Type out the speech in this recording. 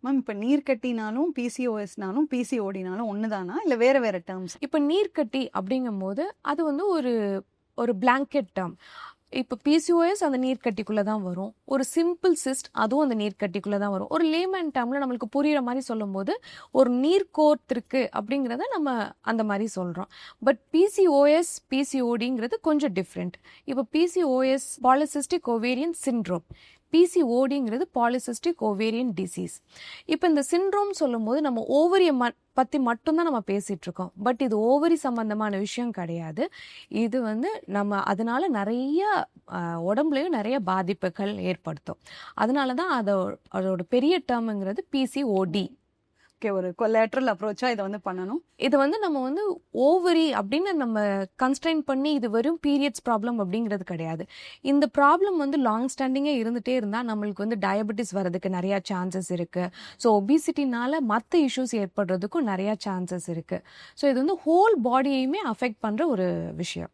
Ma'am இப்ப நீர்க்கட்டினாலும், பிசிஓஎஸ்னாலும், பிசிஓடினாலும் ஒண்ணுதானா? இல்ல வேற வேற டெர்ம்ஸ்? இப்போ நீர்க்கட்டி அப்படிங்கும்போது அது வந்து ஒரு ஒரு பிளாங்கெட் டேர்ம். இப்போ பிசிஓஎஸ் அந்த நீர்க்கட்டிக்குள்ள தான் வரும். ஒரு சிம்பிள் சிஸ்ட் அதுவும் அந்த நீர்க்கட்டிக்குள்ள தான் வரும். ஒரு லேமன் டேர்ம்ல நம்மளுக்கு புரியுற மாதிரி சொல்லும்போது ஒரு நீர் கோர்த்திருக்கு அப்படிங்கிறத நம்ம அந்த மாதிரி சொல்றோம். பட் பிசிஓஎஸ் பிசிஓடிங்கிறது கொஞ்சம் டிஃப்ரெண்ட். இப்போ பிசிஓஎஸ் பாலிசிஸ்டிக் ஓவேரியன் சிண்ட்ரோம், பிசிஓடிங்கிறது பாலிசிஸ்டிக் ஓவேரியன் டிசீஸ். இப்போ இந்த சிண்ட்ரோம் சொல்லும்போது நம்ம ஓவரியை பற்றி மட்டும்தான் நம்ம பேசிட்டு இருக்கோம். பட் இது ஓவரி சம்பந்தமான விஷயம் கிடையாது. இது வந்து நம்ம அதனால நிறைய உடம்புலையும் நிறைய பாதிப்புகள் ஏற்படுத்தும். அதனால தான் அதோட பெரிய டேர்முங்கிறது பிசிஓடி. ஓகே, ஒரு கொலாட்ரல் அப்ரோச்சா இதை வந்து பண்ணணும். இது வந்து நம்ம வந்து ஓவரி அப்படின்னு நம்ம கன்ஸ்ட்ரைன் பண்ணி இது வெறும் பீரியட்ஸ் ப்ராப்ளம் அப்படிங்கிறது கிடையாது. இந்த ப்ராப்ளம் வந்து லாங் ஸ்டாண்டிங்கே இருந்துகிட்டே இருந்தால் நம்மளுக்கு வந்து டயபெட்டிஸ் வர்றதுக்கு நிறையா சான்சஸ் இருக்குது. ஸோ ஒபிசிட்டினால மற்ற இஷ்யூஸ் ஏற்படுறதுக்கும் நிறையா சான்சஸ் இருக்குது. ஸோ இது வந்து ஹோல் பாடியையுமே அஃபெக்ட் பண்ணுற ஒரு விஷயம்.